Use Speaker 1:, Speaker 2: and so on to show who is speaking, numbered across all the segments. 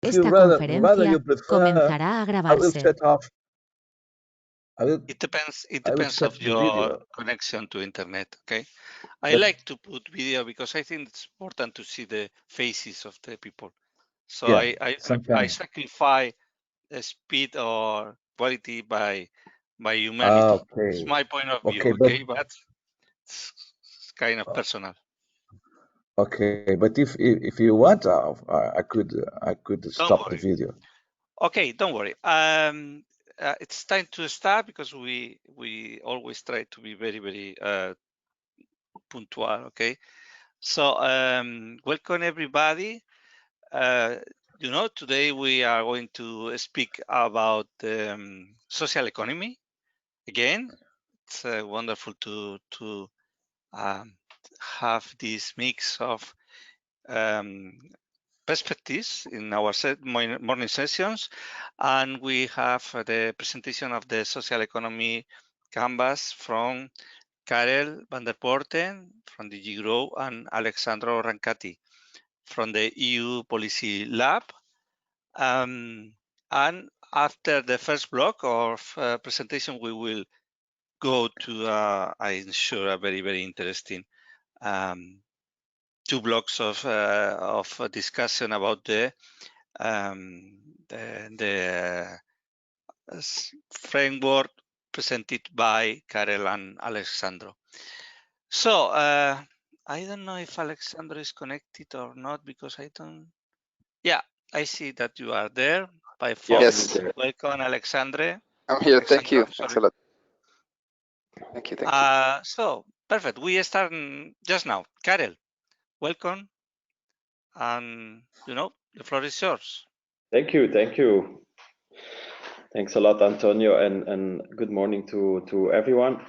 Speaker 1: Esta
Speaker 2: rather
Speaker 1: conferencia
Speaker 2: you prefer,
Speaker 1: comenzará a
Speaker 2: I will
Speaker 1: grabarse.
Speaker 2: shut off.
Speaker 3: It depends
Speaker 2: shut
Speaker 3: of
Speaker 2: the
Speaker 3: your
Speaker 2: video.
Speaker 3: connection to internet. Okay, I
Speaker 2: But-
Speaker 3: like to put video because I think it's important to see the faces of the people. So
Speaker 2: Yeah,
Speaker 3: I
Speaker 2: sometimes.
Speaker 3: sacrifice the speed or quality by humanity. It's
Speaker 2: Okay.
Speaker 3: my point of view.
Speaker 2: Okay,
Speaker 3: Okay, but it's kind of personal.
Speaker 2: Okay, but if you want, I could stop the video.
Speaker 3: Okay, don't worry. It's time to start because we always try to be very punctual. Okay, so welcome everybody. Today we are going to speak about social economy again. It's wonderful to have this mix of perspectives in our morning sessions, and we have the presentation of the social economy canvas from Karel van der Poorten from the GROW and Alexandro Rancati from the EU Policy Lab. And after the first block of presentation, we will go to, I'm sure, a very interesting 2 blocks of discussion about the framework presented by Karel and Alexandro. So I don't know if Alexandro is connected or not because I don't. Yeah, I see that you are there by phone.
Speaker 4: Yes.
Speaker 3: Welcome, Alexandre.
Speaker 4: I'm here. Thank you.
Speaker 3: Alexandra,
Speaker 4: Thanks
Speaker 3: sorry.
Speaker 4: a lot. Thank you.
Speaker 3: So perfect. We start just now. Karel, welcome. And the floor is yours.
Speaker 5: Thank you. Thanks a lot, Antonio, and good morning to everyone.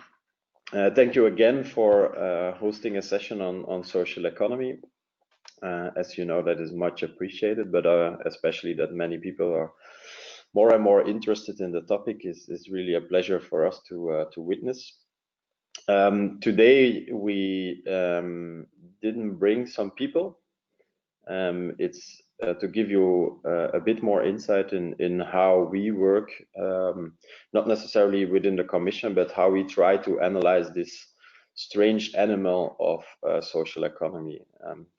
Speaker 5: Thank you again for hosting a session on social economy. As you know, that is much appreciated, but especially that many people are more and more interested in the topic is really a pleasure for us to witness. Today we didn't bring some people. It's to give you a bit more insight in how we work, not necessarily within the Commission, but how we try to analyze this strange animal of social economy.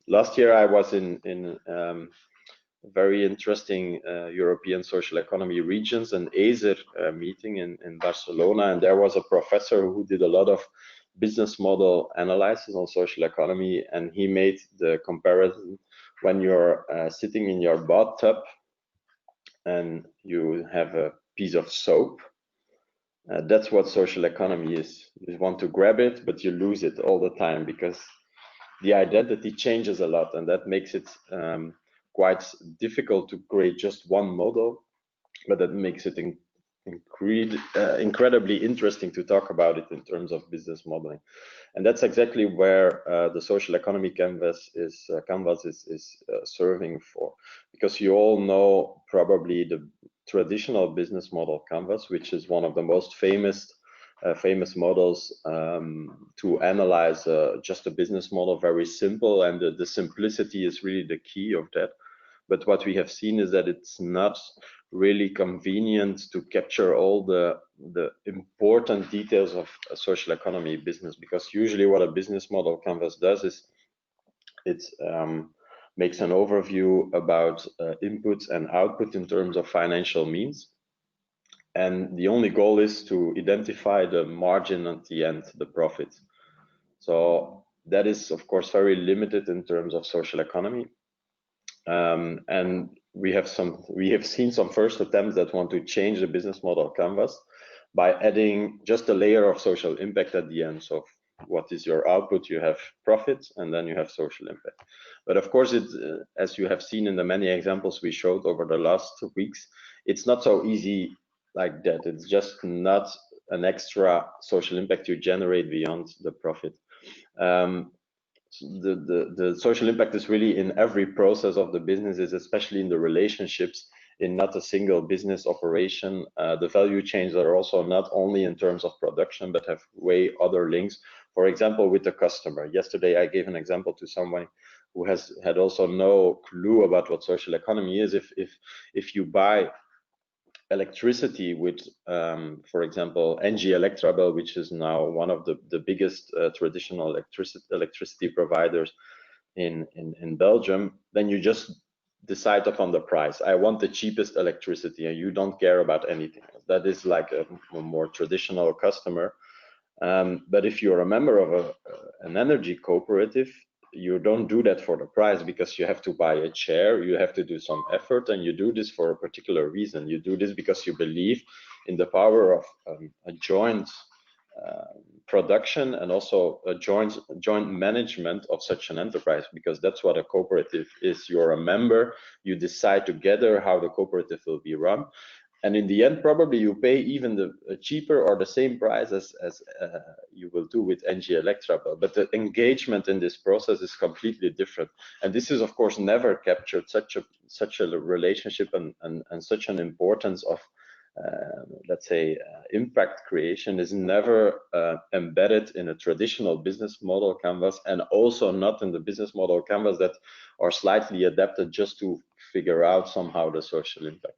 Speaker 5: Last year I was in a very interesting European social economy regions and ASER meeting in Barcelona, and there was a professor who did a lot of business model analysis on social economy, and he made the comparison when you're sitting in your bathtub and you have a piece of soap. That's what social economy is. You want to grab it, but you lose it all the time because the identity changes a lot, and that makes it quite difficult to create just one model, but that makes it incredibly interesting to talk about it in terms of business modeling. And that's exactly where the social economy canvas is serving for, because you all know probably the traditional business model canvas, which is one of the most famous models to analyze just a business model, very simple, and the simplicity is really the key of that. But what we have seen is that it's not really convenient to capture all the important details of a social economy business, because usually what a business model canvas does is it makes an overview about inputs and output in terms of financial means. And the only goal is to identify the margin at the end, the profit. So that is, of course, very limited in terms of social economy. And we have seen some first attempts that want to change the business model canvas by adding just a layer of social impact at the end. So what is your output? You have profits, and then you have social impact. But of course, as you have seen in the many examples we showed over the last weeks, it's not so easy like that. It's just not an extra social impact you generate beyond the profit. The social impact is really in every process of the businesses, especially in the relationships, in not a single business operation. The value chains are also not only in terms of production, but have way other links. For example, with the customer. Yesterday, I gave an example to someone who has had also no clue about what social economy is, if you buy electricity with, for example, NG Electrabel, which is now one of the biggest traditional electricity providers in Belgium, then you just decide upon the price. I want the cheapest electricity, and you don't care about anything. That is like a more traditional customer. But if you're a member of an energy cooperative, you don't do that for the price, because you have to buy a chair, you have to do some effort, and you do this for a particular reason. You do this because you believe in the power of a joint production and also a joint management of such an enterprise, because that's what a cooperative is. You're a member, you decide together how the cooperative will be run, and in the end probably you pay even the cheaper or the same price as you will do with NG Electrabel, but the engagement in this process is completely different. And this is of course never captured, such a relationship and such an importance of let's say impact creation is never embedded in a traditional business model canvas, and also not in the business model canvas that are slightly adapted just to figure out somehow the social impact.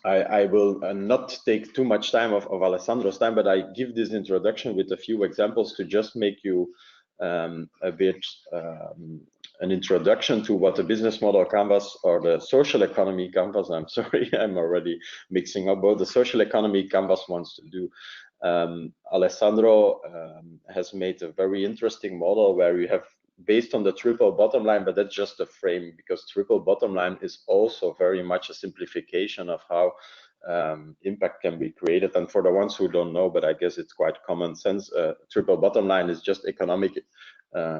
Speaker 5: I will not take too much time of Alessandro's time, but I give this introduction with a few examples to just make you a bit an introduction to what the business model canvas or the social economy canvas, I'm sorry, I'm already mixing up both, the social economy canvas wants to do. Alessandro has made a very interesting model where you have, based on the triple bottom line, but that's just a frame, because triple bottom line is also very much a simplification of how impact can be created. And for the ones who don't know, but I guess it's quite common sense, triple bottom line is just economic,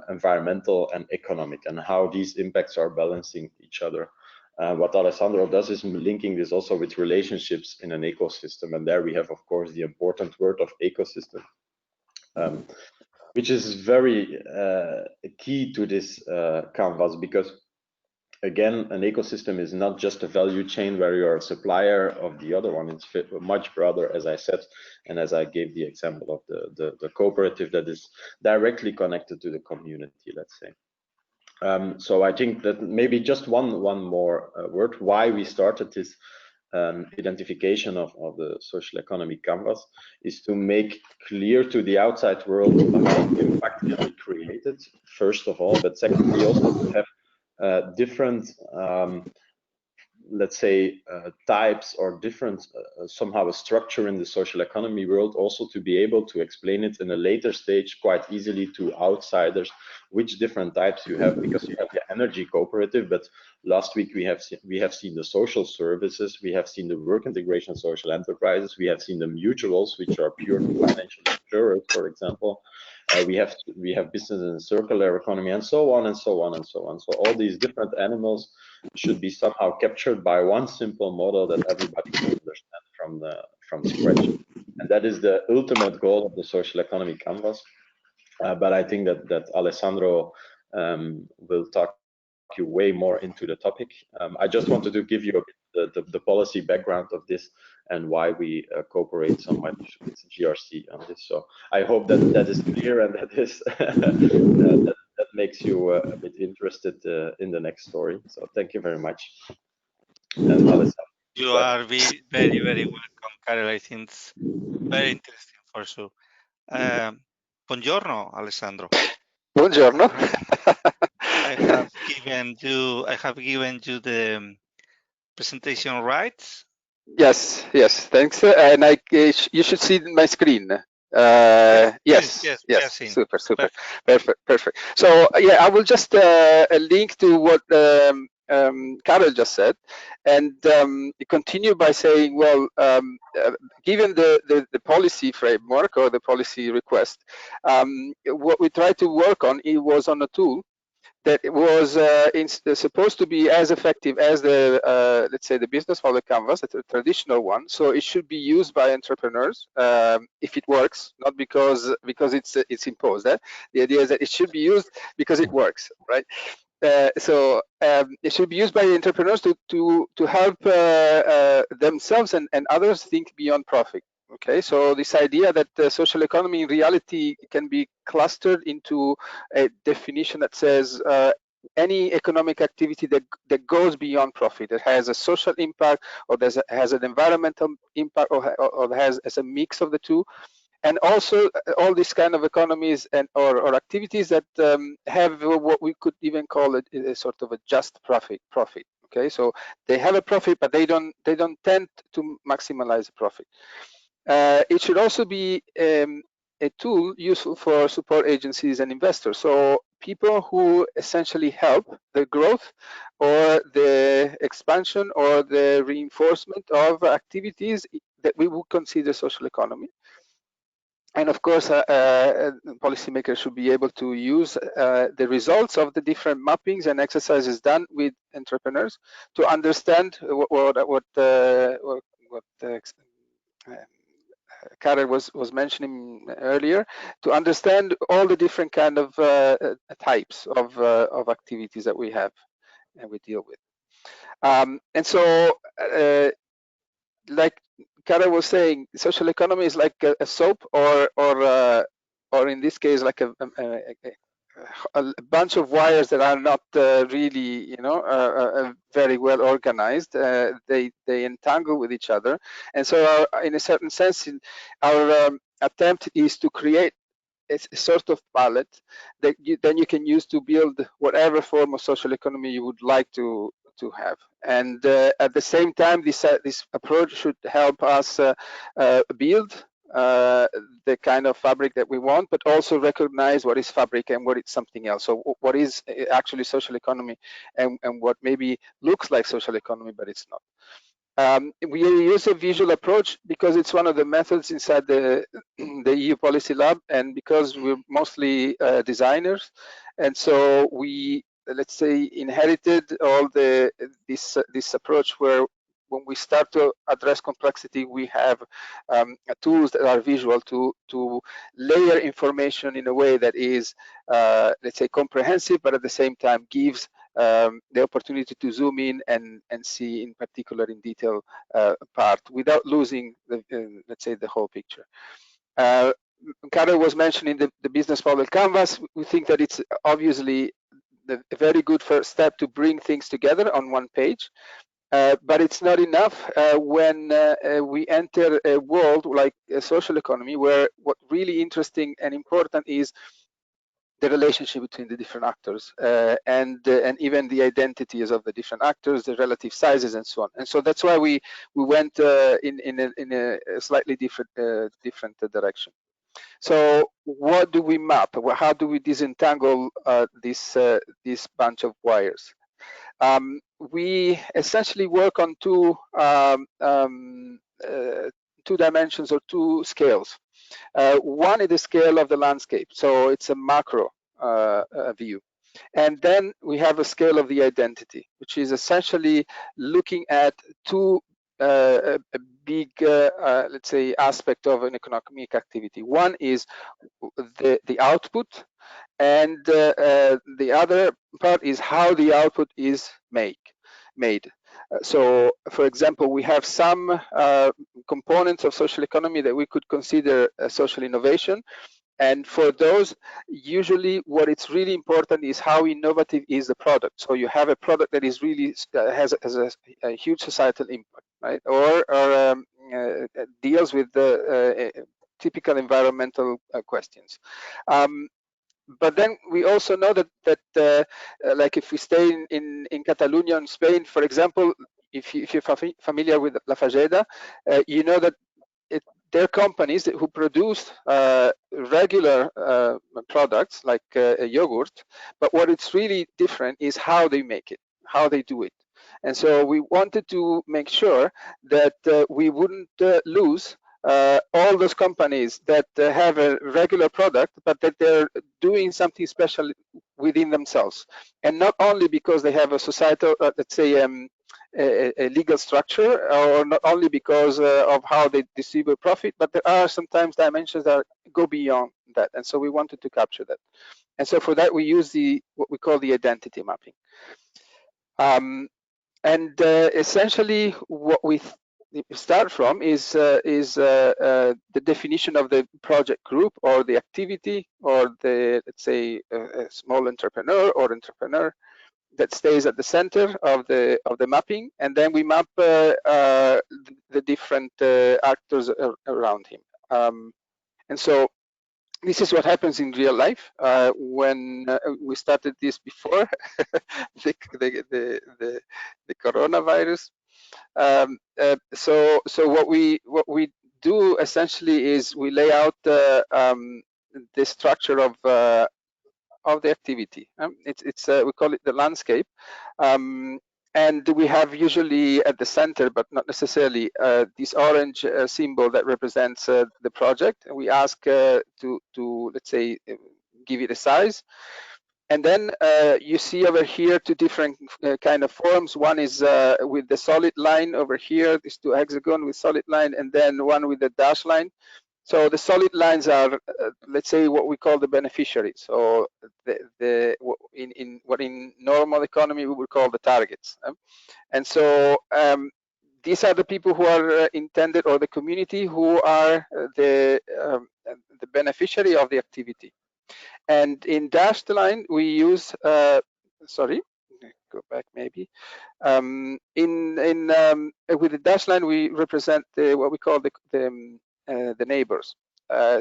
Speaker 5: environmental and economic, and how these impacts are balancing each other. What Alessandro does is linking this also with relationships in an ecosystem, and there we have of course the important word of ecosystem, which is very key to this canvas, because again, an ecosystem is not just a value chain where you're a supplier of the other one. It's much broader, as I said, and as I gave the example of the cooperative that is directly connected to the community, let's say. So I think that maybe just one more word why we started this identification of the social economy canvas is to make clear to the outside world how impact can be created, first of all, but secondly also to have different, let's say, types or different, somehow a structure in the social economy world, also to be able to explain it in a later stage quite easily to outsiders, which different types you have, because you have the energy cooperative, but last week we have seen the social services, we have seen the work integration social enterprises, we have seen the mutuals, which are pure financial insurers, for example. We have business in circular economy, and so on and so on and so on. So all these different animals should be somehow captured by one simple model that everybody can understand from scratch. And that is the ultimate goal of the social economy canvas. But I think that Alessandro will talk you way more into the topic. I just wanted to give you the policy background of this and why we cooperate so much with GRC on this. So I hope that is clear, and that is that makes you a bit interested in the next story. So thank you very much. And Alessandro,
Speaker 3: you are very, very welcome, Karel. I think it's very interesting for sure. Buongiorno, Alessandro.
Speaker 4: Buongiorno.
Speaker 3: I have given you the presentation rights.
Speaker 4: Yes, thanks. And you should see my screen. Yes, super, perfect. So yeah, I will just link to what Karel just said, and continue by saying, well, given the policy framework or the policy request, what we tried to work on, it was on a tool that was supposed to be as effective as the let's say the business model canvas, the traditional one. So it should be used by entrepreneurs if it works, not because it's imposed. The idea is that it should be used because it works, right? So it should be used by entrepreneurs to help themselves and others think beyond profit. Okay, so this idea that the social economy in reality can be clustered into a definition that says any economic activity that goes beyond profit, that has a social impact, or has an environmental impact, or has as a mix of the two, and also all these kind of economies and or activities that have what we could even call it a sort of a just profit. Okay, so they have a profit, but they don't tend to maximize the profit. It should also be a tool useful for support agencies and investors. So people who essentially help the growth or the expansion or the reinforcement of activities that we would consider social economy. And of course, policymakers should be able to use the results of the different mappings and exercises done with entrepreneurs to understand what Karel was mentioning earlier, to understand all the different kind of types of activities that we have and we deal with. And so, like Karel was saying, social economy is like a soap, or in this case, like a bunch of wires that are not really, very well organized. They entangle with each other, and so in a certain sense, our attempt is to create a sort of palette that then you can use to build whatever form of social economy you would like to have. And at the same time, this approach should help us build the kind of fabric that we want, but also recognize what is fabric and what is something else. So what is actually social economy, and what maybe looks like social economy, but it's not. We use a visual approach because it's one of the methods inside the EU Policy Lab, and because we're mostly designers, and so we, let's say, inherited all this approach where when we start to address complexity, we have tools that are visual to layer information in a way that is, let's say, comprehensive, but at the same time gives the opportunity to zoom in and see in particular in detail part without losing the, let's say, the whole picture. Karel was mentioning the business model canvas. We think that it's obviously a very good first step to bring things together on one page. But it's not enough when we enter a world like a social economy, where what really interesting and important is the relationship between the different actors and even the identities of the different actors, the relative sizes, and so on. And so that's why we went in a slightly different direction. So what do we map? How do we disentangle this bunch of wires? We essentially work on two dimensions or two scales. One is the scale of the landscape, so it's a macro view. And then we have a scale of the identity, which is essentially looking at two big, let's say, aspect of an economic activity. One is the output, and the other part is how the output is made. So, for example, we have some components of social economy that we could consider social innovation. And for those, usually what it's really important is how innovative is the product. So you have a product that is really has a huge societal impact, right? Or deals with the typical environmental questions. But then we also know that like if we stay in Catalonia in Spain, for example, if you're familiar with La Fageda, you know that there are companies who produce regular products like a yogurt, but what it's really different is how they make it, how they do it. And so we wanted to make sure that we wouldn't lose all those companies that have a regular product, but that they're doing something special within themselves. And not only because they have a societal, let's say, a legal structure, or not only because of how they distribute profit, but there are sometimes dimensions that go beyond that. And so we wanted to capture that. And so for that, we use what we call the identity mapping. And essentially what we start from is the definition of the project group or the activity or the, let's say, a small entrepreneur or entrepreneur that stays at the center of the mapping, and then we map the different actors around him. And so this is what happens in real life when we started this before the coronavirus. So what we do essentially is we lay out the structure of the activity. It's we call it the landscape. And we have usually at the center, but not necessarily, this orange symbol that represents the project. And we ask to let's say, give it a size. And then you see over here two different kind of forms. One is with the solid line over here, these two hexagon with solid line, and then one with the dash line. So the solid lines are, let's say, what we call the beneficiaries. So in normal economy we would call the targets. And so these are the people who are intended, or the community who are the beneficiary of the activity. And in dashed line we use, sorry, go back maybe. With the dash line we represent what we call the neighbors.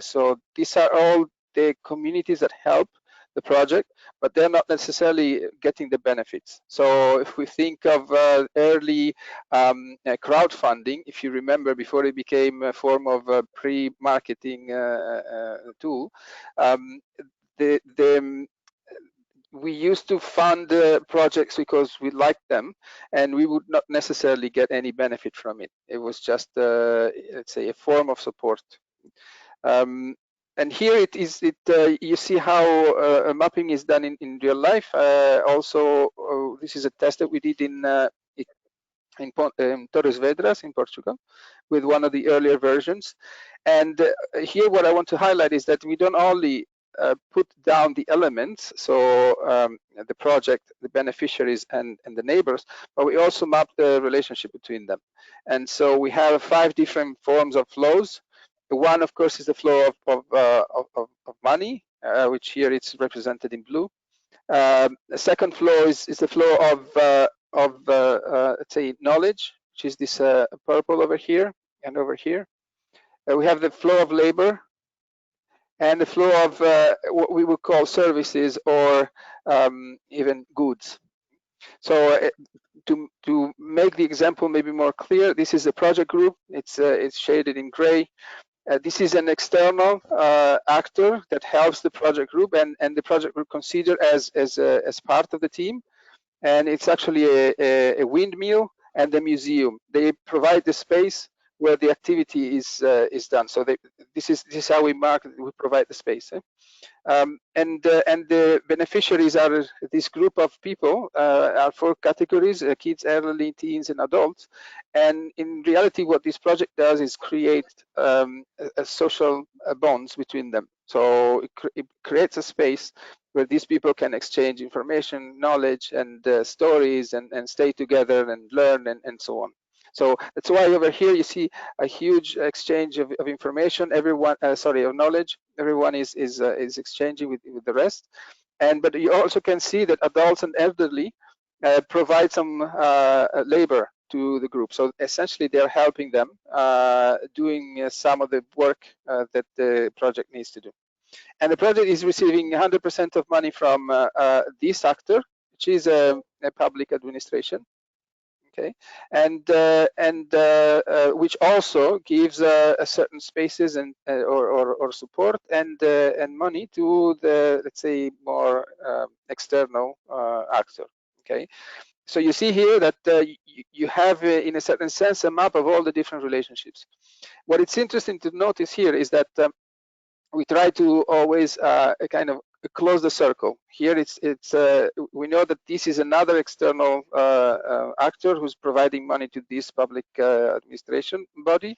Speaker 4: So these are all the communities that help the project, but they're not necessarily getting the benefits. So if we think of early crowdfunding, if you remember, before it became a form of pre-marketing tool, we used to fund projects because we liked them, and we would not necessarily get any benefit from it. It was just, let's say, a form of support. And here it is. You see how mapping is done in real life. Also, this is a test that we did in Torres Vedras in Portugal, with one of the earlier versions. And here what I want to highlight is that we don't only put down the elements, so the project, the beneficiaries, and the neighbors, but we also map the relationship between them. And so we have 5 different forms of flows. One, of course, is the flow of money, which here it's represented in blue. The second flow is the flow of let's say, knowledge, which is this purple over here and over here. We have the flow of labor, and the flow of what we would call services, or even goods. So to make the example maybe more clear, this is a project group. It's shaded in gray. This is an external actor that helps the project group, and the project group considered as part of the team. And it's actually a windmill and a museum. They provide the space where the activity is done. So this is how we provide the space. And the beneficiaries are this group of people, are 4 categories: kids, elderly, teens, and adults. And in reality, what this project does is create a social bonds between them. So it creates a space where these people can exchange information, knowledge, and stories, and stay together and learn, and so on. So that's why over here you see a huge exchange of information. Everyone, sorry, of knowledge. Everyone is exchanging with the rest. But you also can see that adults and elderly provide some labor to the group. So essentially, they're helping them doing some of the work that the project needs to do. And the project is receiving 100% of money from this actor, which is a public administration. Okay, and which also gives a certain spaces and or support and money to the, let's say, more external actor. Okay, so you see here that you have, in a certain sense, a map of all the different relationships. What it's interesting to notice here is that we try to always kind of close the circle. Here we know that this is another external actor who's providing money to this public administration body,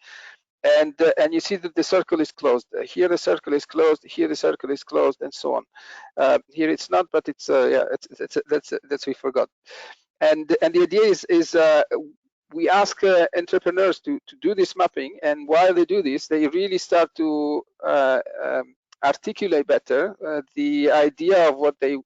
Speaker 4: and you see that the circle is closed. Here the circle is closed, here the circle is closed, and so on. Here it's not, but it's yeah, that's we forgot. And the idea is we ask entrepreneurs to do this mapping, and while they do this, they really start to articulate better the idea of what they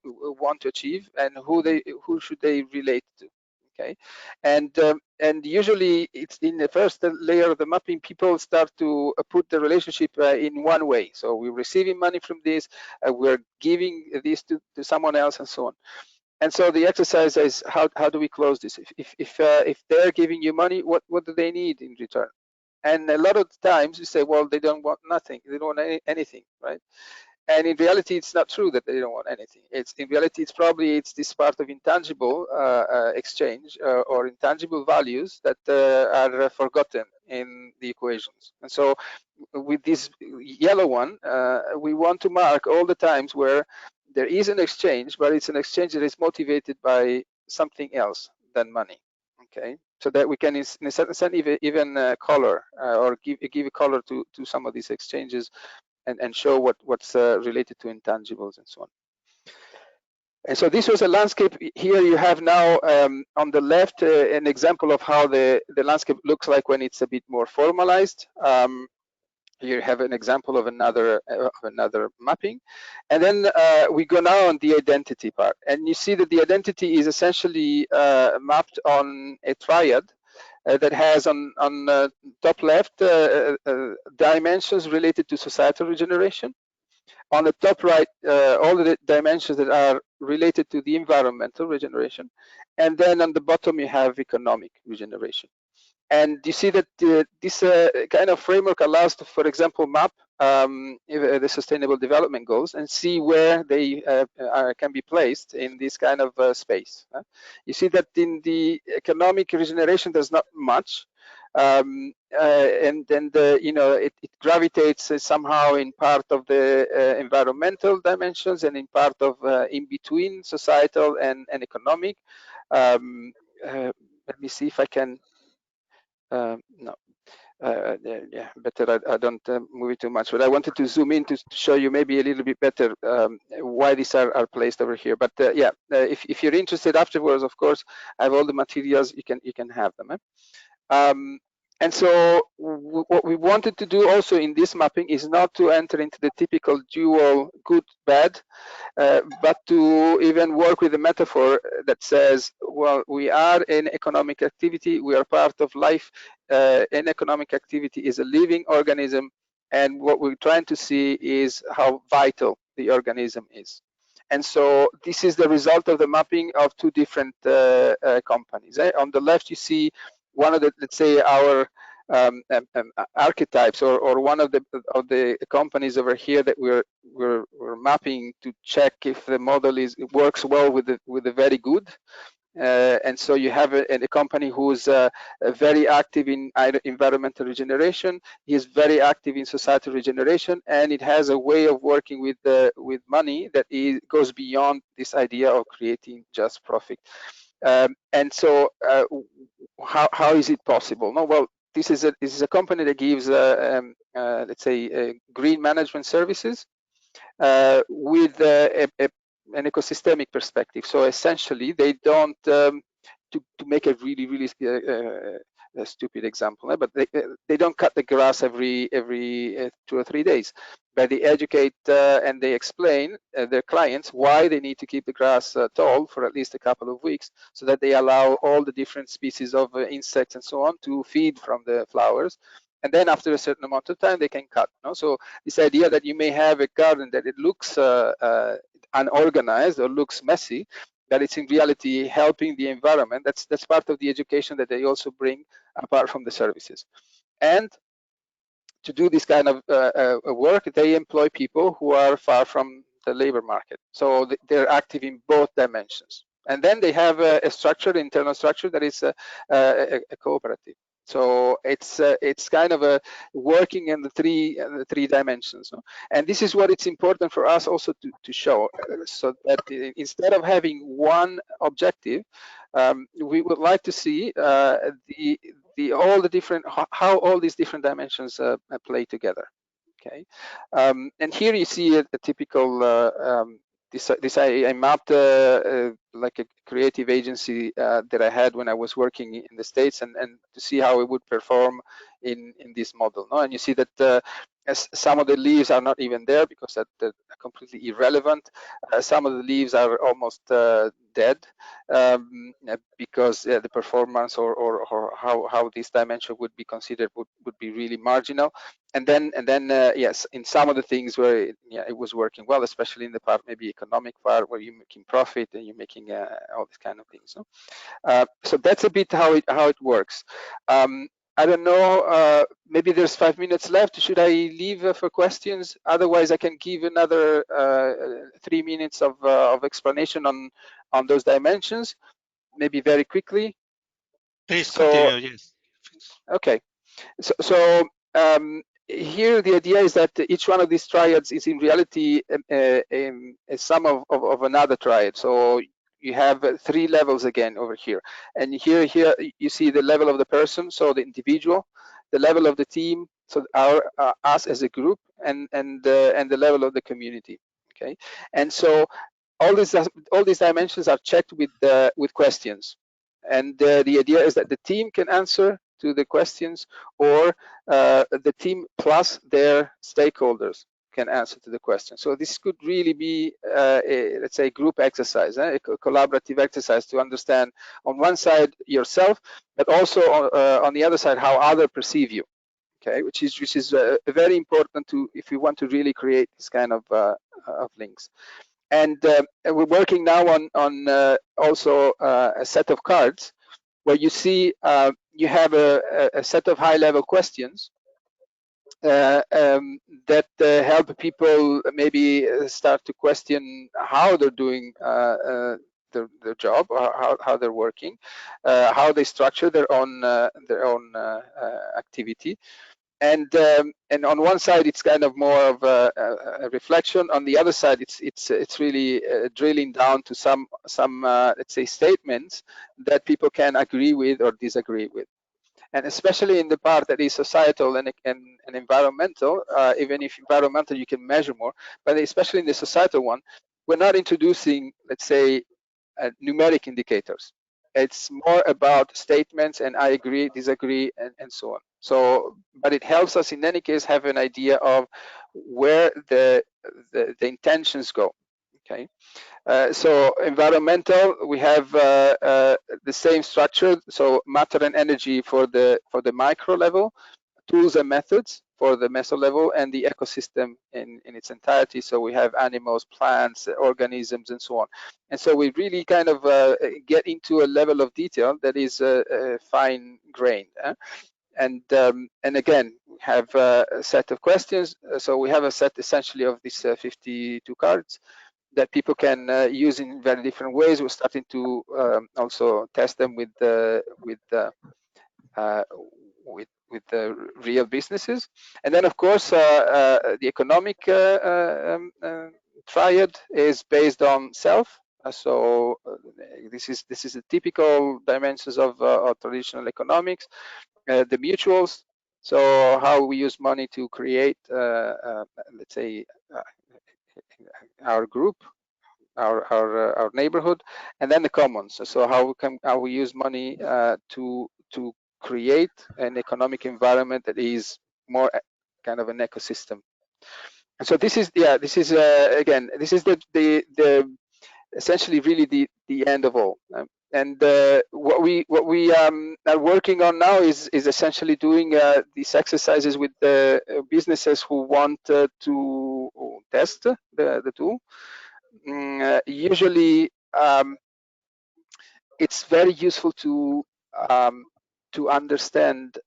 Speaker 4: want to achieve and who should they relate to. Okay, and usually it's in the first layer of the mapping, people start to put the relationship in one way. So we're receiving money from this, we're giving this to someone else, and so on. And so the exercise is how do we close this? If they're giving you money, what do they need in return? And a lot of times you say, well, they don't want nothing, they don't want anything, right? And in reality, it's not true that they don't want anything. It's in reality, it's this part of intangible exchange or intangible values that are forgotten in the equations. And so, with this yellow one, we want to mark all the times where there is an exchange, but it's an exchange that is motivated by something else than money. Okay, so that we can, in a certain sense, even color or give a color to some of these exchanges. And show what's related to intangibles and so on. And so this was a landscape. Here you have now on the left an example of how the landscape looks like when it's a bit more formalized. Here you have an example of another mapping, and then we go now on the identity part, and you see that the identity is essentially mapped on a triad. That has on top left dimensions related to societal regeneration. On the top right, all the dimensions that are related to the environmental regeneration. And then on the bottom, you have economic regeneration. And you see that this kind of framework allows to, for example, map the sustainable development goals and see where they can be placed in this kind of space. You see that in the economic regeneration, there's not much. And then it gravitates somehow in part of the environmental dimensions and in part of in between societal and economic. Let me see if I can. No. Yeah, better I don't move it too much, but I wanted to zoom in to show you maybe a little bit better why these are placed over here. But yeah, if you're interested afterwards, of course, I have all the materials, you can have them. And so what we wanted to do also in this mapping is not to enter into the typical dual good bad, but to even work with a metaphor that says, well, we are in economic activity, we are part of life, and economic activity is a living organism, and what we're trying to see is how vital the organism is. And so this is the result of the mapping of two different companies. On the left, you see one of the, let's say, our archetypes, or one of the companies over here that we're mapping to check if the model works well with the very good. And so you have a company who's very active in environmental regeneration, he is very active in societal regeneration, and it has a way of working with money that goes beyond this idea of creating just profit. And so how is it possible? No, well, this is a company that gives let's say green management services with an ecosystemic perspective. So essentially, they don't, to make a really a stupid example, but they don't cut the grass every 2 or 3 days, but they educate and they explain their clients why they need to keep the grass tall for at least a couple of weeks, so that they allow all the different species of insects and so on to feed from the flowers. And then after a certain amount of time, they can cut. So this idea that you may have a garden that it looks unorganized or looks messy, that it's in reality helping the environment, that's part of the education that they also bring apart from the services. And to do this kind of work, they employ people who are far from the labor market. So they're active in both dimensions. And then they have a structure, internal structure, that is a cooperative. So it's kind of a working in the three dimensions, and this is what it's important for us also to show, so that instead of having one objective, we would like to see all the different, how all these different dimensions play together. Okay, and here you see a typical I mapped like a creative agency that I had when I was working in the States, and to see how it would perform in this model. No? And you see that as some of the leaves are not even there because they're completely irrelevant. Some of the leaves are almost dead because the performance or how this dimension would be considered would be really marginal. And then yes, in some of the things where it was working well, especially in the part, maybe economic part, where you're making profit and you're making all these kind of things. No? So that's a bit how it works. I don't know, maybe there's 5 minutes left. Should I leave for questions? Otherwise, I can give another 3 minutes of explanation on those dimensions, maybe very quickly.
Speaker 3: Please continue, yes.
Speaker 4: Okay, so here the idea is that each one of these triads is in reality a sum of another triad. So you have 3 levels again over here, and here you see the level of the person, so the individual, the level of the team, so us as a group, and the level of the community. Okay, and so all these dimensions are checked with questions, and the idea is that the team can answer to the questions, or the team plus their stakeholders can answer to the question. So this could really be, let's say, group exercise, a collaborative exercise to understand on one side yourself, but also on the other side how others perceive you. Okay, which is very important to if you want to really create this kind of links. And we're working now on also a set of cards where you see you have a set of high-level questions that help people maybe start to question how they're doing their job, or how they're working, how they structure their own activity. And on one side it's kind of more of a reflection. On the other side it's really drilling down to some let's say statements that people can agree with or disagree with. And especially in the part that is societal and environmental, even if environmental you can measure more, but especially in the societal one, we're not introducing, let's say, numeric indicators. It's more about statements and I agree, disagree, and so on. So, but it helps us in any case have an idea of where the intentions go. Okay. So environmental, we have the same structure. So matter and energy for the micro level, tools and methods for the meso level, and the ecosystem in its entirety. So we have animals, plants, organisms, and so on. And so we really kind of get into a level of detail that is fine-grained. And again, we have a set of questions. So we have a set essentially of these 52 cards that people can use in very different ways. We're starting to also test them with the real businesses. And then of course the economic triad is based on self. So this is the typical dimensions of traditional economics. The mutuals, so how we use money to create let's say our group, our neighborhood, and then the commons. So how we use money to create an economic environment that is more kind of an ecosystem. And so this is again, this is the essentially really the end of all. And what we are working on now is essentially doing these exercises with the businesses who want to test the tool. Usually it's very useful to understand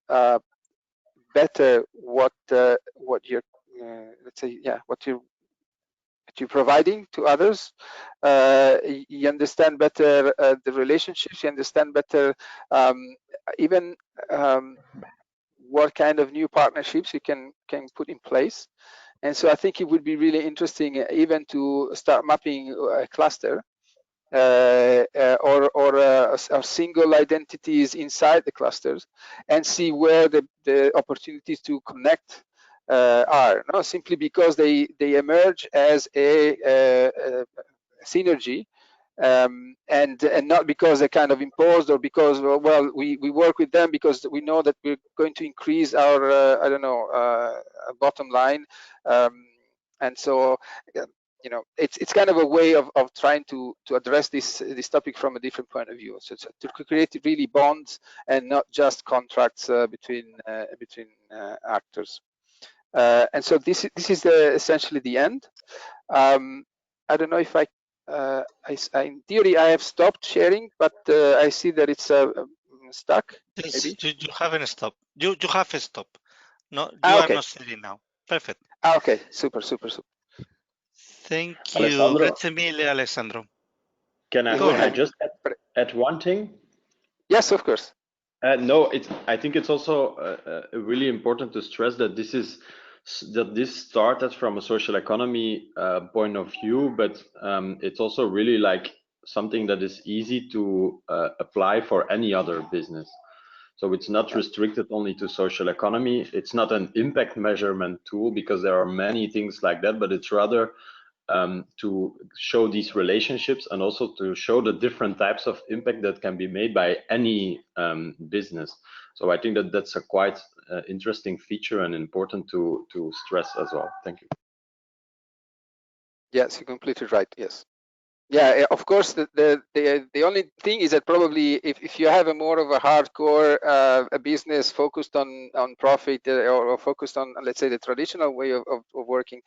Speaker 4: better what you're let's say what you're providing to others. You understand better the relationships. You understand better even what kind of new partnerships you can put in place. And so I think it would be really interesting even to start mapping a cluster or single identities inside the clusters, and see where the opportunities to connect are. No, simply because they emerge as a synergy, and not because they're kind of imposed or because, well, we work with them because we know that we're going to increase our I don't know, bottom line, and so you know, it's kind of a way of trying to address this topic from a different point of view. So to create really bonds and not just contracts between actors. And so this is essentially the end. I don't know if I in theory I have stopped sharing, but I see that it's stuck.
Speaker 3: Yes,
Speaker 4: maybe
Speaker 3: you haven't stopped. You have stopped. No, you are
Speaker 4: okay.
Speaker 3: not sharing now. Perfect.
Speaker 4: Okay, super.
Speaker 3: Thank you.
Speaker 5: Alessandro,
Speaker 3: Grazie mille, Alessandro.
Speaker 5: can I just add one thing?
Speaker 4: Yes, of course.
Speaker 5: No, I think it's also really important to stress that this started from a social economy point of view, but it's also really like something that is easy to apply for any other business. So it's not restricted only to social economy. It's not an impact measurement tool because there are many things like that, but it's rather to show these relationships and also to show the different types of impact that can be made by any business. So I think that that's a quite interesting feature and important to stress as well. Thank you.
Speaker 4: Yes, you're completely right. Yes. Yeah, of course. The only thing is that probably if you have a more of a hardcore a business focused on profit or focused on, let's say, the traditional way of working,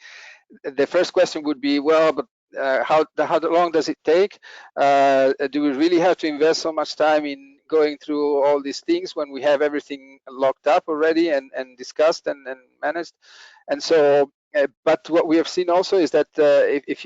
Speaker 4: the first question would be, well, but how long does it take? Do we really have to invest so much time in going through all these things when we have everything locked up already and discussed and managed? And so, but what we have seen also is that if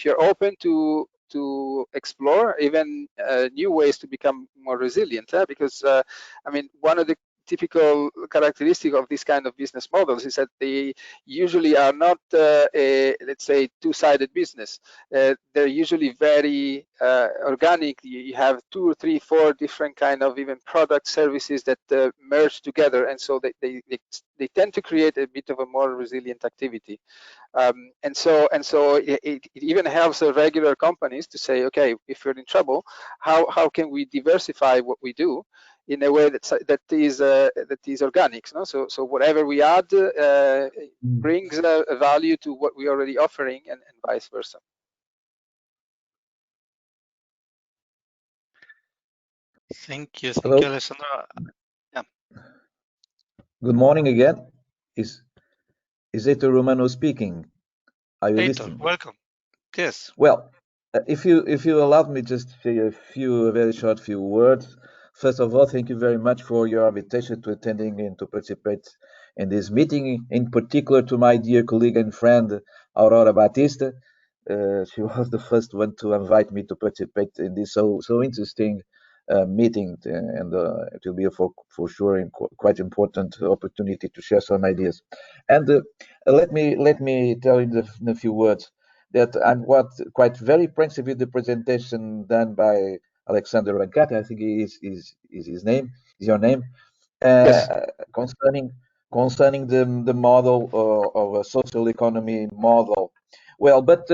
Speaker 4: you're open to explore even new ways to become more resilient, because I mean, one of the typical characteristic of this kind of business models is that they usually are not let's say two-sided business. They're usually very organic. You have 2 or 3, 4 different kind of even product services that merge together, and so they tend to create a bit of a more resilient activity. And so it even helps the regular companies to say, okay, if we're in trouble, how can we diversify what we do in a way that is organic, no? So whatever we add brings a value to what we're already offering, and vice versa.
Speaker 3: Thank you, Alessandro. Yeah.
Speaker 2: Good morning again. Is Heitor Romano speaking? Are you listening?
Speaker 3: Welcome. Yes.
Speaker 2: Well, if you allow me just a very short words. First of all, thank you very much for your invitation to attending and to participate in this meeting. In particular, to my dear colleague and friend Aurora Batista. She was the first one to invite me to participate in this so interesting meeting, and it will be for sure quite important opportunity to share some ideas. And let me tell you in a few words that I'm quite very impressed with the presentation done by Alexander Rancati. I think is his name, is your name,
Speaker 4: Yes.
Speaker 2: concerning the model of a social economy model. Well, but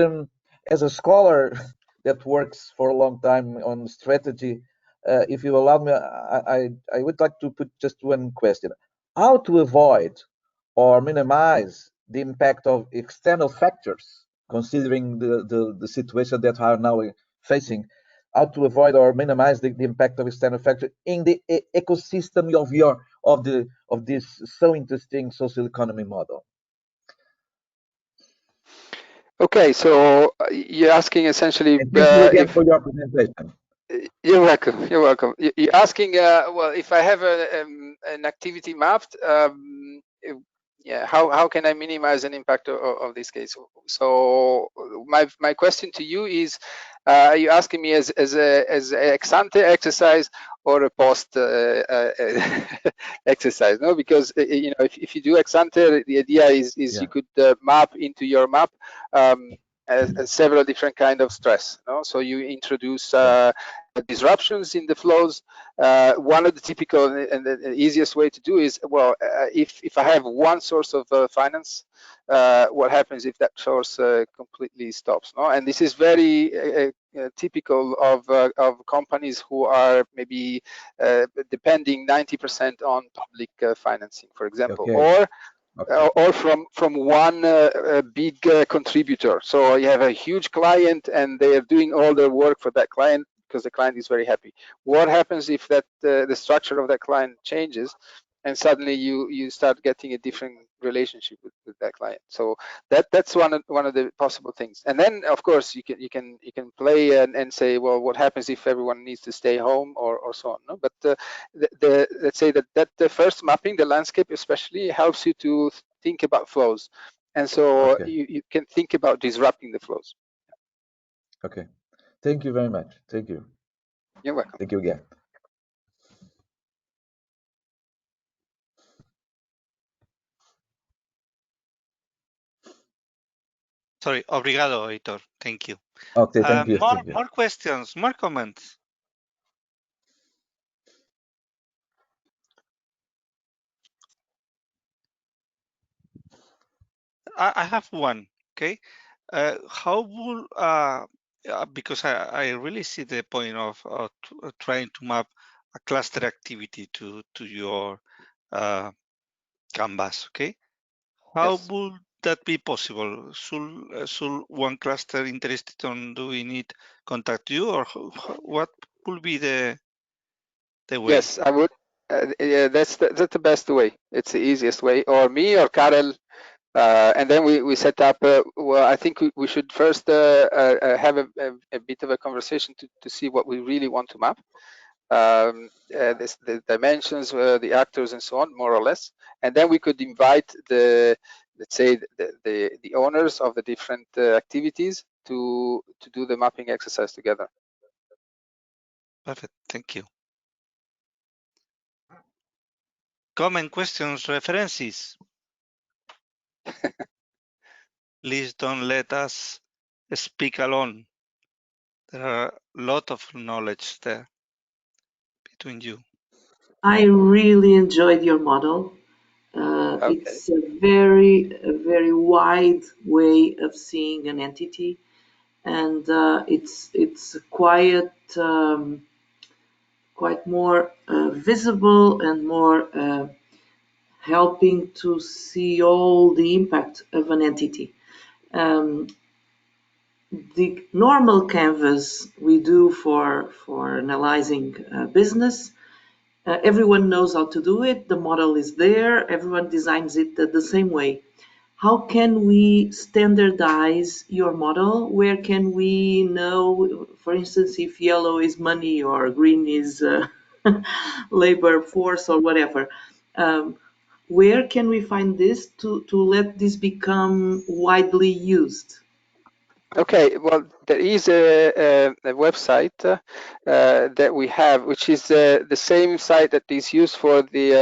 Speaker 2: as a scholar that works for a long time on strategy, if you allow me, I would like to put just one question: how to avoid or minimize the impact of external factors, considering the situation that we are now facing? How to avoid or minimize the impact of external factors in the ecosystem of this so interesting social economy model?
Speaker 4: Okay, so you're asking essentially.
Speaker 2: And thank you again for your presentation.
Speaker 4: You're welcome. You're welcome. You're asking, well, if I have an activity mapped, yeah, how can I minimize an impact of this case? So my question to you is, are you asking me as a ex ante exercise or a post exercise? No, because you know, if you do ex ante, the idea is you could map into your map several different kind of stress. No? So you introduce disruptions in the flows. One of the typical and the easiest way to do is, well, if I have one source of finance, what happens if that source completely stops? No, and this is very typical of companies who are maybe depending 90% on public financing, for example,
Speaker 2: okay.
Speaker 4: or from one big contributor. So you have a huge client and they are doing all the work for that client because the client is very happy. What happens if that the structure of that client changes and suddenly you start getting a different relationship with that client? So that's one of the possible things. And then of course you can play and say, well, what happens if everyone needs to stay home or so on? No? But let's say that the first mapping, the landscape especially, helps you to think about flows, and so you can think about disrupting the flows.
Speaker 2: Okay, thank you very much. Thank you.
Speaker 4: You're welcome.
Speaker 2: Thank you again.
Speaker 3: Sorry, obrigado, Heitor. Thank you.
Speaker 2: Okay, thank you.
Speaker 3: More questions, more comments. I have one. Okay, how will because I really see the point of trying to map a cluster activity to your canvas. Okay, how would that be possible? Should one cluster interested on doing it contact you, or what would be the way?
Speaker 4: Yes, I would. Yeah, that's the best way. It's the easiest way. Or me or Karel. And then we set up. Well, I think we should first have a bit of a conversation to see what we really want to map. The dimensions, the actors, and so on, more or less. And then we could invite let's say the owners of the different activities to do the mapping exercise together.
Speaker 3: Perfect. Thank you. Comment, questions, references. Please don't let us speak alone. There are a lot of knowledge there between you.
Speaker 1: I really enjoyed your model.
Speaker 4: Okay.
Speaker 1: It's a very wide way of seeing an entity, and it's quite more visible and more helping to see all the impact of an entity. The normal canvas we do for analyzing business, everyone knows how to do it. The model is there. Everyone designs it the same way. How can we standardize your model? Where can we know, for instance, if yellow is money or green is labor force or whatever? Where can we find this to let this become widely used?
Speaker 4: Okay, well, there is a website that we have, which is the same site that is used for the,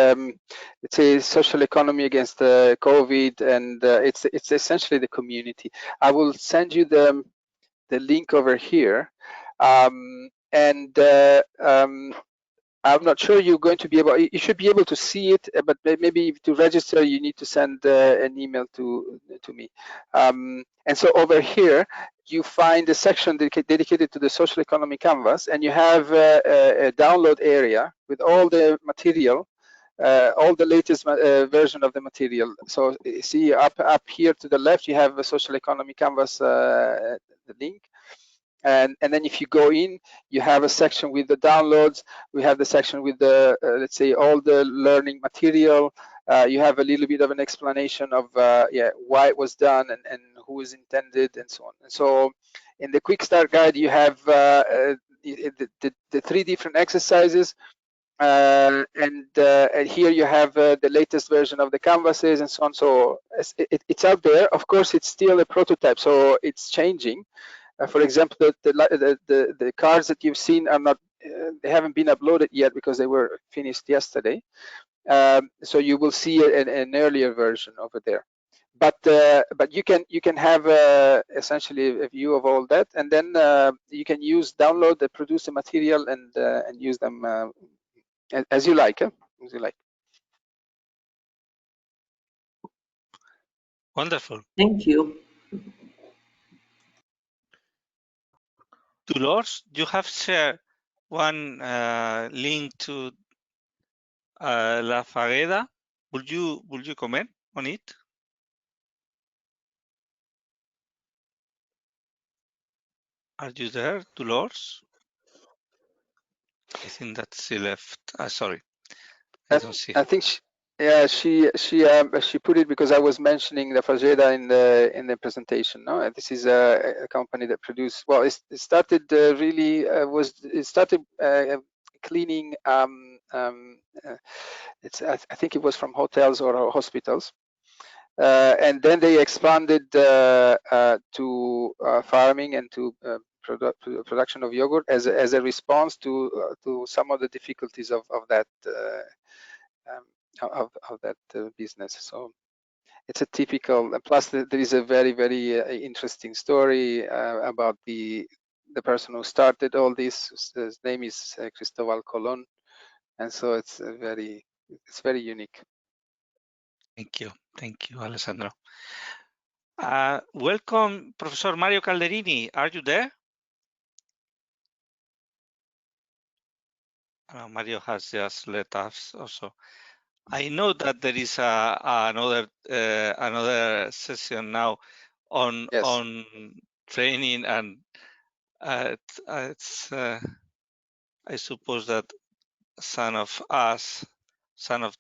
Speaker 4: let's say, social economy against COVID, and it's essentially the community. I will send you the link over here, and I'm not sure you're going to be able. You should be able to see it, but maybe to register, you need to send an email to me. And so over here, you find a section dedicated to the social economy canvas, and you have a download area with all the material, all the latest version of the material. So see up here to the left, you have a social economy canvas, the link. And then if you go in, you have a section with the downloads. We have the section with the, let's say, all the learning material. You have a little bit of an explanation of why it was done and who was intended and so on. And so in the quick start guide, you have the 3 different exercises. And here you have the latest version of the canvases and so on. So it's out there. Of course, it's still a prototype, so it's changing. For example, the cards that you've seen are not, they haven't been uploaded yet because they were finished yesterday. So you will see an earlier version over there. but you can have essentially a view of all that, and then you can download the produce the material and use them as you like, as you like.
Speaker 3: Wonderful.
Speaker 1: Thank you.
Speaker 3: Dolores, you have shared one link to La Fagueda. Would you comment on it? Are you there, Dolores? I think that she left. Sorry, I don't see her.
Speaker 4: I think she put it because I was mentioning the Fageda in the presentation. No, this is a company that produced. Well, it started cleaning. I think it was from hotels or hospitals. And then they expanded to farming and to production of yogurt as a response to some of the difficulties of that business. So it's a typical. Plus, there is a very interesting story about the person who started all this. His name is Cristobal Colon, and so it's very unique.
Speaker 3: Thank you, Alessandro. Welcome, Professor Mario Calderini. Are you there? Mario has just let us also. I know that there is another session now on training, and it's I suppose that some of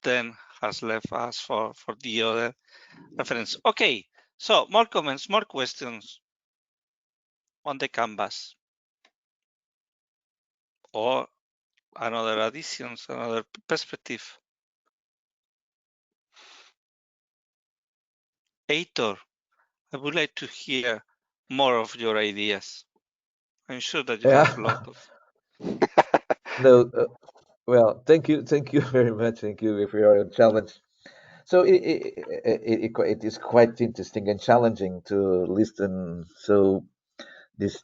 Speaker 3: them has left us for the other reference. Okay, so more comments, more questions on the canvas, or another additions, another perspective. Heitor, I would like to hear more of your ideas. I'm sure that you have a lot of.
Speaker 2: No, well, thank you very much. Thank you for your challenge. So it is quite interesting and challenging to listen. So this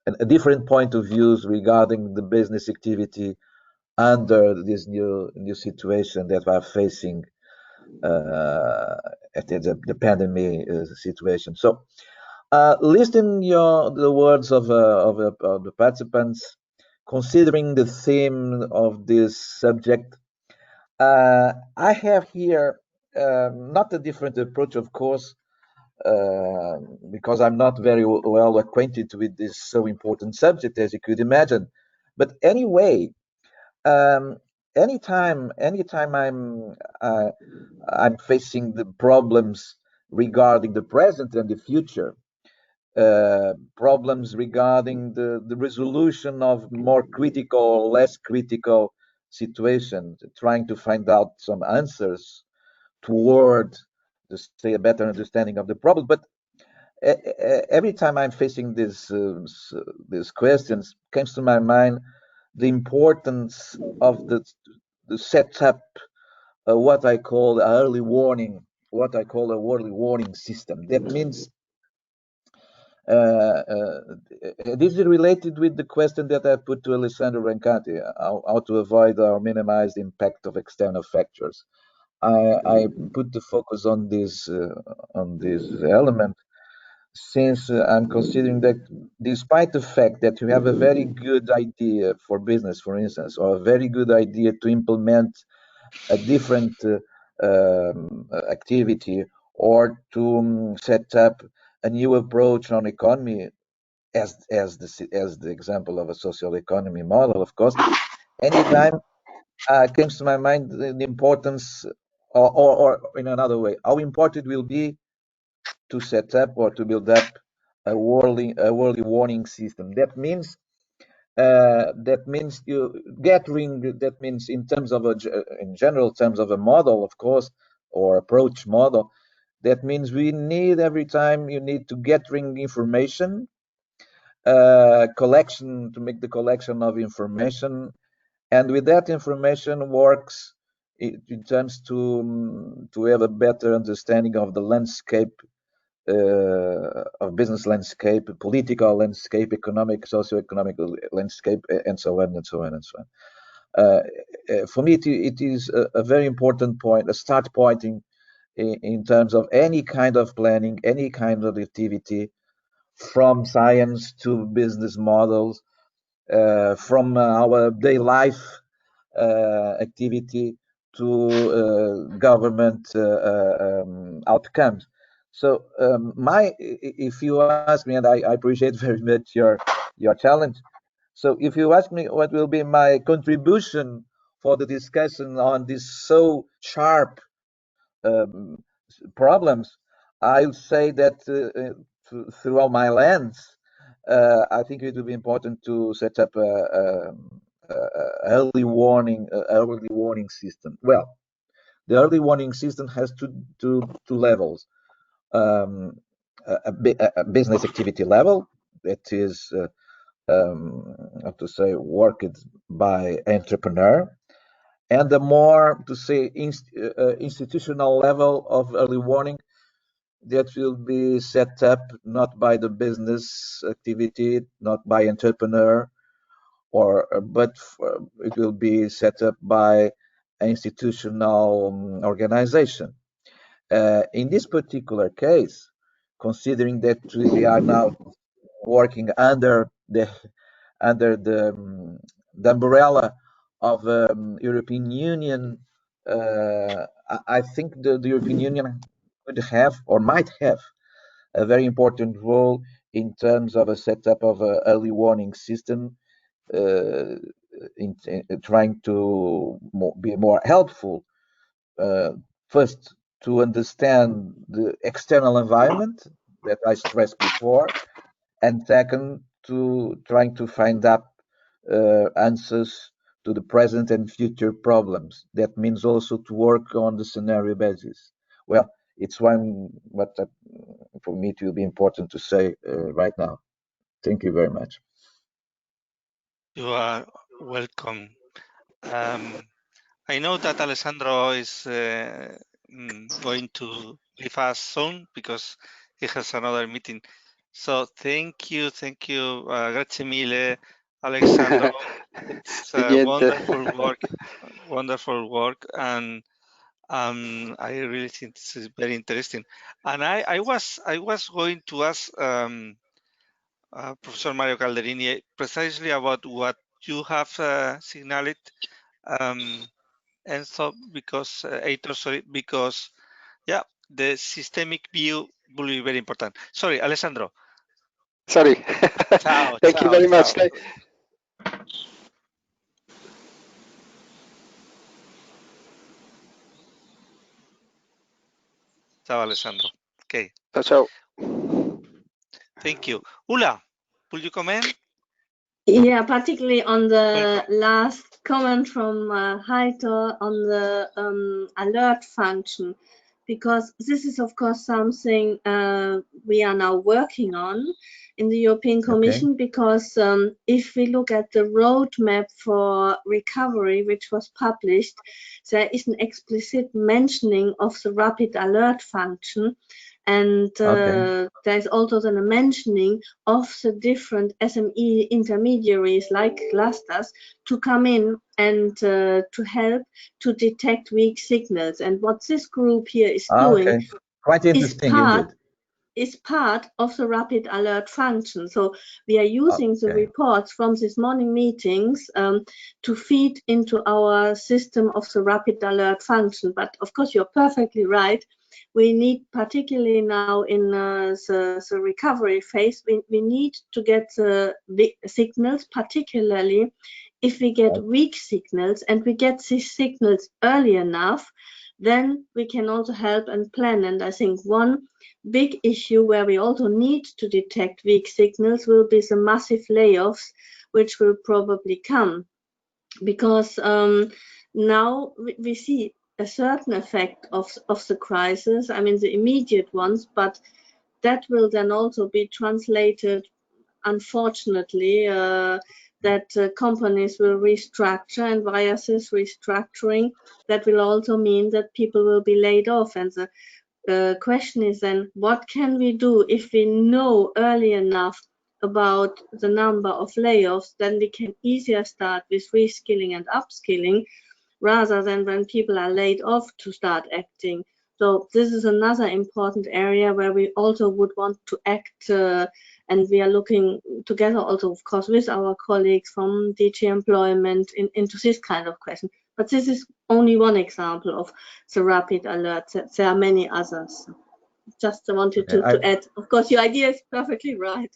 Speaker 2: a different point of views regarding the business activity under this new situation that we're facing at the pandemic situation. So listening the words of the participants, considering the theme of this subject, I have here not a different approach, of course, because I'm not very well acquainted with this so important subject, as you could imagine. But anyway, anytime I'm facing the problems regarding the present and the future, problems regarding the resolution of more critical or less critical situations, trying to find out some answers toward say a better understanding of the problem. But every time I'm facing these questions, comes to my mind the importance of the setup, what I call early warning, what I call a early warning system. That means this is related with the question that I put to Alessandro Rancati, how to avoid or minimize the impact of external factors. I put the focus on this element, since I'm considering that despite the fact that you have a very good idea for business, for instance, or a very good idea to implement a different activity, or to set up a new approach on economy, as the example of a social economy model, of course, anytime comes to my mind the importance, or in another way, how important it will be to set up or to build up a early warning system. That means you gathering. That means in terms of in general terms of a model, of course, or approach model. That means we need every time you need to gathering information, collection, to make the collection of information, and with that information works in terms to have a better understanding of the landscape, of business landscape, political landscape, economic, socio-economic landscape, and so on and so on and so on. For me, it is a very important point, a start point in terms of any kind of planning, any kind of activity, from science to business models, from our daily life activity to government outcomes. So if you ask me, and I appreciate very much your challenge. So if you ask me what will be my contribution for the discussion on these so sharp problems, I would say that through my lens, I think it would be important to set up a early warning system. Well, the early warning system has two levels. A business activity level that is how to say, worked by entrepreneur, and the more to say institutional level of early warning that will be set up not by the business activity, not by entrepreneur, but it will be set up by an institutional organization. In this particular case, considering that we are now working under the umbrella of European Union, I think the European Union could have or might have a very important role in terms of a setup of an early warning system, in trying to be more helpful. First, to understand the external environment that I stressed before, and second, to trying to find up answers to the present and future problems. That means also to work on the scenario basis. Well, it's what for me it will be important to say right now. Thank you very much.
Speaker 3: You are welcome. I know that Alessandro is going to leave us soon because he has another meeting. So thank you, grazie mille, Alessandro. It's wonderful work, and I really think this is very interesting. And I was going to ask Professor Mario Calderini precisely about what you have signaled. And so because yeah, the systemic view will be very important. Sorry, Alessandro.
Speaker 4: Sorry. Thank you very much.
Speaker 3: Ciao, Alessandro. Okay.
Speaker 4: Ciao.
Speaker 3: Thank you. Ula, will you comment?
Speaker 6: Yeah, particularly on the last comment from Heitor on the alert function, because this is, of course, something we are now working on in the European Commission, because if we look at the roadmap for recovery, which was published, there is an explicit mentioning of the rapid alert function. And there's also then a mentioning of the different SME intermediaries like clusters to come in and to help to detect weak signals. And what this group here is doing
Speaker 2: quite interesting,
Speaker 6: is part of the rapid alert function. So we are using the reports from these morning meetings to feed into our system of the rapid alert function. But of course, you're perfectly right. We need, particularly now in the recovery phase, we need to get the signals, particularly if we get weak signals, and we get these signals early enough, then we can also help and plan. And I think one big issue where we also need to detect weak signals will be the massive layoffs, which will probably come, because now we see a certain effect of the crisis, I mean the immediate ones, but that will then also be translated, unfortunately, that that companies will restructure, and via this restructuring, that will also mean that people will be laid off. And the question is then, what can we do if we know early enough about the number of layoffs? Then we can easier start with reskilling and upskilling, rather than when people are laid off to start acting. So this is another important area where we also would want to act, and we are looking together also, of course, with our colleagues from DG Employment into this kind of question. But this is only one example of the rapid alerts. There are many others. Just wanted to add. Of course, your idea is perfectly right.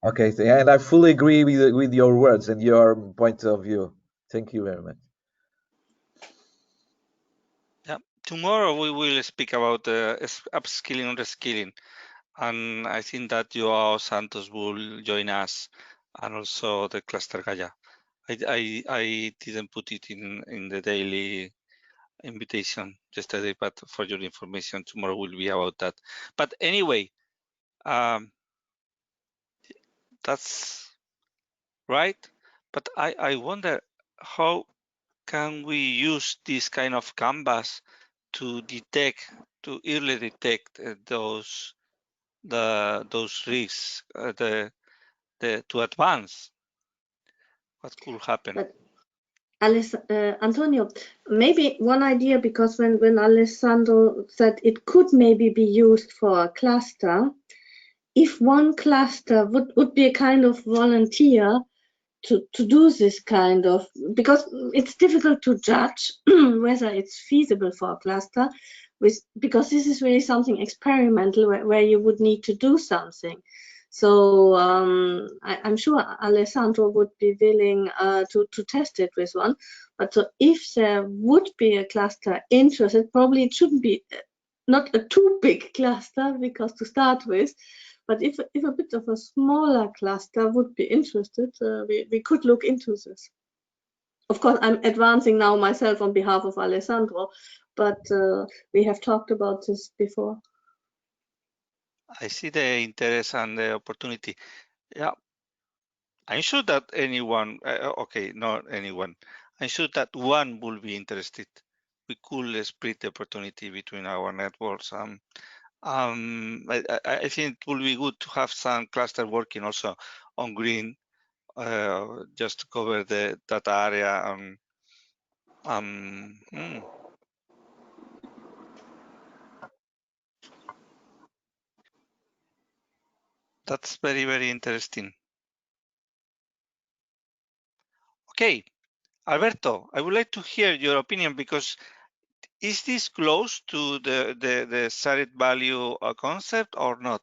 Speaker 2: Okay, and I fully agree with your words and your point of view. Thank you very much.
Speaker 3: Yeah, tomorrow we will speak about upskilling and reskilling, and I think that Joao Santos will join us, and also the cluster Gaia. I didn't put it in the daily invitation yesterday, but for your information, tomorrow will be about that. But anyway, that's right. But I wonder, how can we use this kind of canvas to early detect those risks, to advance? What could happen?
Speaker 6: But Antonio, maybe one idea, because when Alessandro said it could maybe be used for a cluster, if one cluster would be a kind of volunteer to do this kind of, because it's difficult to judge whether it's feasible for a cluster, because this is really something experimental where you would need to do something. So I'm sure Alessandro would be willing to test it with one. But so if there would be a cluster interested, probably it shouldn't be not a too big cluster, because to start with, but if a bit of a smaller cluster would be interested, we could look into this. Of course, I'm advancing now myself on behalf of Alessandro, but we have talked about this before.
Speaker 3: I see the interest and the opportunity. Yeah, I'm sure that anyone, okay, not anyone, I'm sure that one will be interested. We could split the opportunity between our networks. I think it will be good to have some cluster working also on green, just to cover that area. That's very, very interesting. Okay, Alberto, I would like to hear your opinion, because is this close to the shared value concept or not?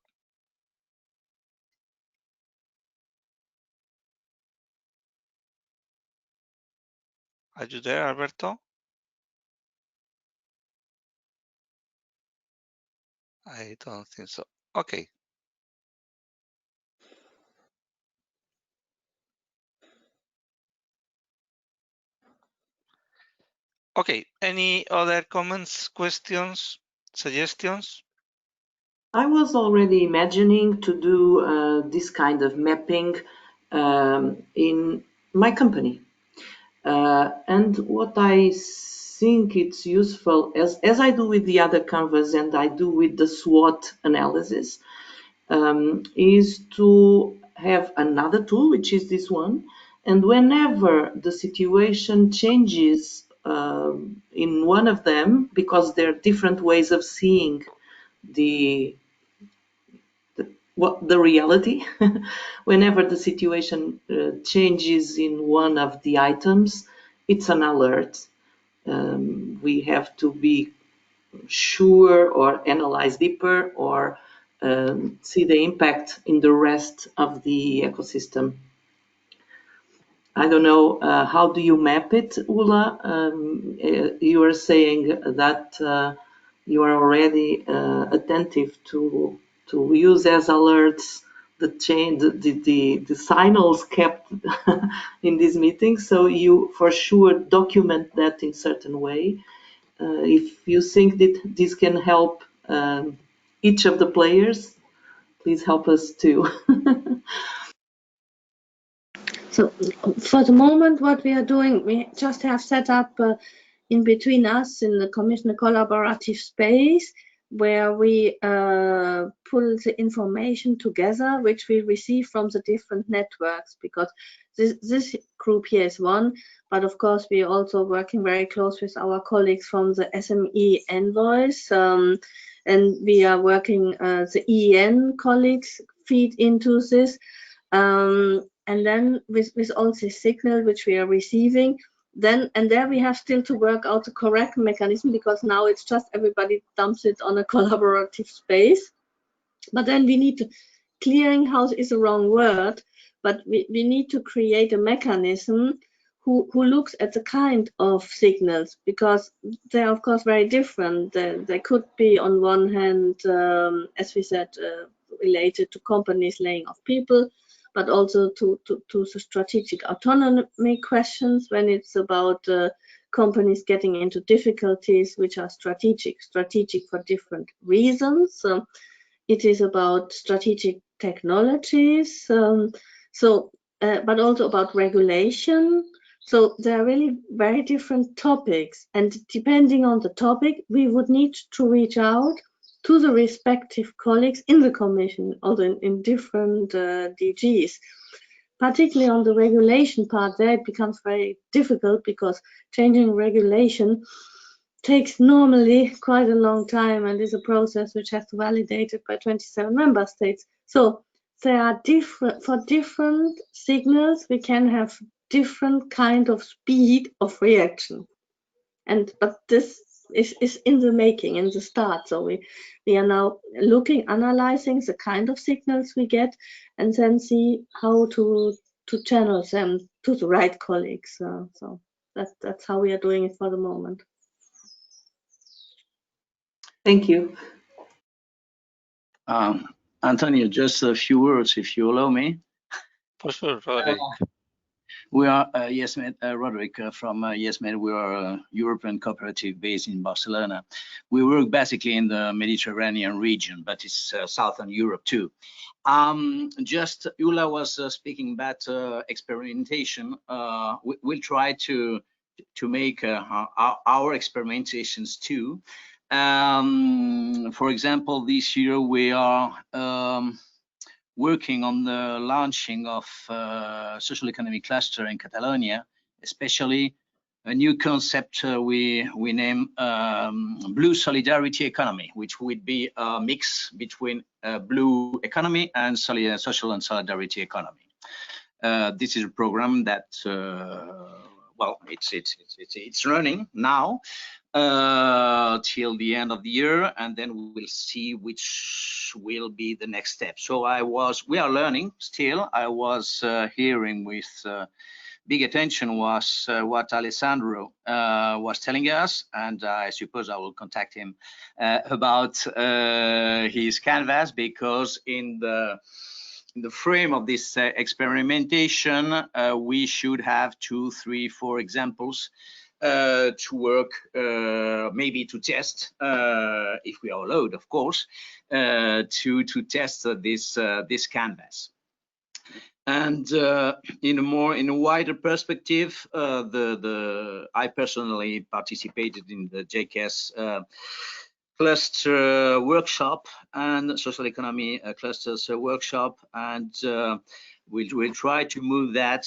Speaker 3: Are you there, Alberto? I don't think so. Okay. Okay, any other comments, questions, suggestions?
Speaker 1: I was already imagining to do this kind of mapping in my company. And what I think it's useful, as I do with the other canvas and I do with the SWOT analysis, is to have another tool, which is this one. And whenever the situation changes in one of them, because there are different ways of seeing the reality, whenever the situation changes in one of the items, it's an alert. We have to be sure or analyze deeper or see the impact in the rest of the ecosystem. I don't know, how do you map it, Ula? You are saying that you are already attentive to use as alerts the change, the signals kept in these meetings. So you for sure document that in certain way. If you think that this can help each of the players, please help us too.
Speaker 6: So for the moment, what we are doing, we just have set up in between us in the Commission a collaborative space where we pull the information together which we receive from the different networks, because this group here is one, but of course we are also working very close with our colleagues from the SME envoys, and we are working, the EN colleagues feed into this, and then with all this signal which we are receiving, then and there we have still to work out the correct mechanism, because now it's just everybody dumps it on a collaborative space. But then we need to, clearinghouse is a wrong word, but we need to create a mechanism who looks at the kind of signals, because they're of course very different. They could be on one hand, as we said, related to companies laying off people, but also to the strategic autonomy questions when it's about companies getting into difficulties which are strategic for different reasons. It is about strategic technologies, but also about regulation. So there are really very different topics, and depending on the topic, we would need to reach out to the respective colleagues in the Commission, also in different DGs. Particularly on the regulation part, there it becomes very difficult, because changing regulation takes normally quite a long time and is a process which has to be validated by 27 member states. So there are different signals, we can have different kind of speed of reaction. But this is in the making, in the start. So we are now analyzing the kind of signals we get, and then see how to channel them to the right colleagues. So that's how we are doing it for the moment.
Speaker 1: Thank you.
Speaker 7: Antonio, just a few words, if you allow me.
Speaker 3: For sure, Roderick.
Speaker 7: We are YesMed, Roderick from YesMed. We are a European cooperative based in Barcelona. We work basically in the Mediterranean region, but it's Southern Europe too. Just Ula was speaking about experimentation. We'll try to make our experimentations too. For example, this year we are working on the launching of social economic cluster in Catalonia, especially a new concept we name blue solidarity economy, which would be a mix between blue economy and social and solidarity economy. This is a program that well, it's running now till the end of the year, and then we will see which will be the next step. So we are learning still. I was hearing with big attention was what Alessandro was telling us, and I suppose I will contact him about his canvas, because in the frame of this experimentation, we should have 2, 3, 4 examples to work, maybe to test, if we are allowed, of course, to test this canvas. And in a wider perspective, I personally participated in the JKS cluster workshop and social economy clusters workshop, and we'll try to move that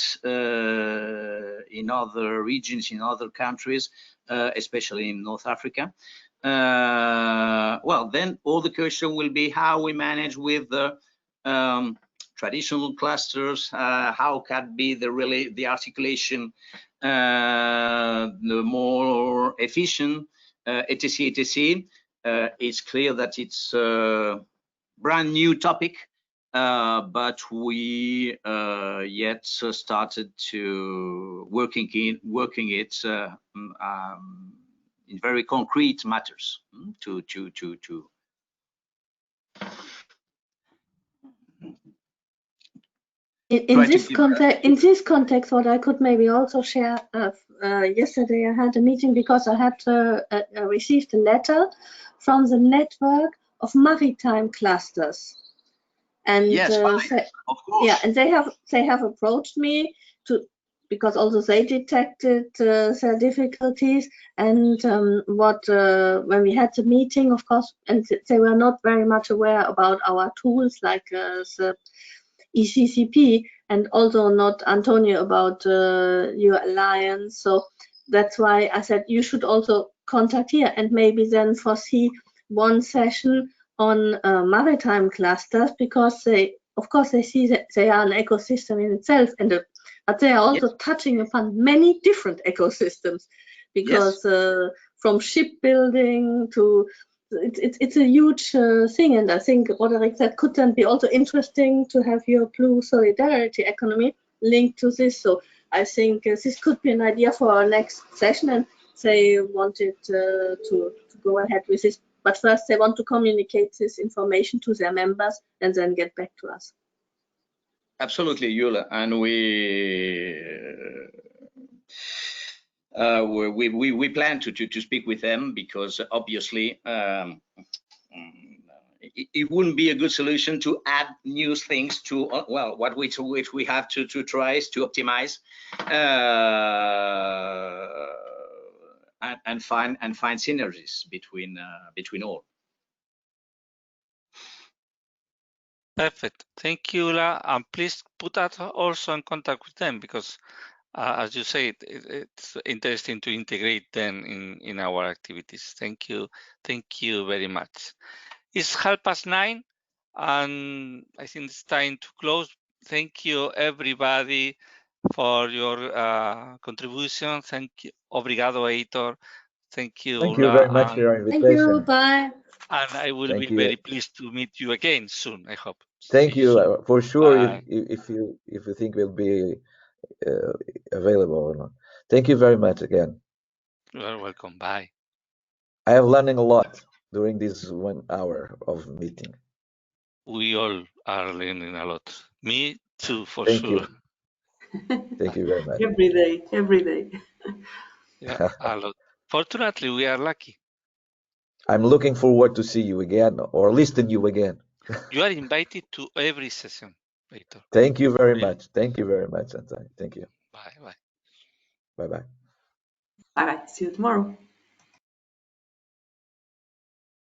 Speaker 7: in other regions, in other countries, especially in North Africa. Well, then all the question will be how we manage with the traditional clusters, how can be the articulation the more efficient, etc. It's clear that it's a brand new topic, but we yet started to working it in very concrete matters to
Speaker 6: in this context, what I could maybe also share, yesterday I had a meeting because I had received a letter from the network of maritime clusters, and
Speaker 7: yes, of course.
Speaker 6: Yeah, and they have approached me because also they detected their difficulties, and when we had the meeting, of course, and they were not very much aware about our tools like the ECCP, and also not Antonio about your alliance. So that's why I said you should also contact here and maybe then foresee one session on maritime clusters, because of course they see that they are an ecosystem in itself, but they are also touching upon many different ecosystems, because from shipbuilding to it's a huge thing, and I think Roderick, that could then be also interesting to have your blue solidarity economy linked to this. So I think this could be an idea for our next session, and they wanted to go ahead with this. But first, they want to communicate this information to their members and then get back to us.
Speaker 7: Absolutely, Yula, and we plan to speak with them, because obviously it wouldn't be a good solution to add new things to what we have to try is to optimize and find synergies between all.
Speaker 3: Perfect. Thank you, Yula, and please put that also in contact with them, because as you say, it's interesting to integrate them in our activities. Thank you very much. It's 9:30, and I think it's time to close. Thank you, everybody, for your contribution. Thank you. Obrigado, Heitor. Thank you,
Speaker 2: Thank you
Speaker 3: Yula,
Speaker 2: very much for your invitation.
Speaker 6: Thank you. Bye.
Speaker 3: And I will be very pleased to meet you again soon, I hope.
Speaker 2: Thank you. For sure, if you think we'll be available or not. Thank you very much again.
Speaker 3: You are welcome. Bye.
Speaker 2: I am learning a lot during this 1 hour of meeting.
Speaker 3: We all are learning a lot. Me too, for
Speaker 2: Thank
Speaker 3: sure.
Speaker 2: You. Thank you very much.
Speaker 1: Every day.
Speaker 3: Yeah, a lot. Fortunately, we are lucky.
Speaker 2: I'm looking forward to see you again or listen you again.
Speaker 3: You are invited to every session, Heitor.
Speaker 2: Thank you very much. Thank you very much, Antonio. Thank you.
Speaker 3: Bye.
Speaker 2: Bye-bye.
Speaker 1: Bye-bye. See you tomorrow.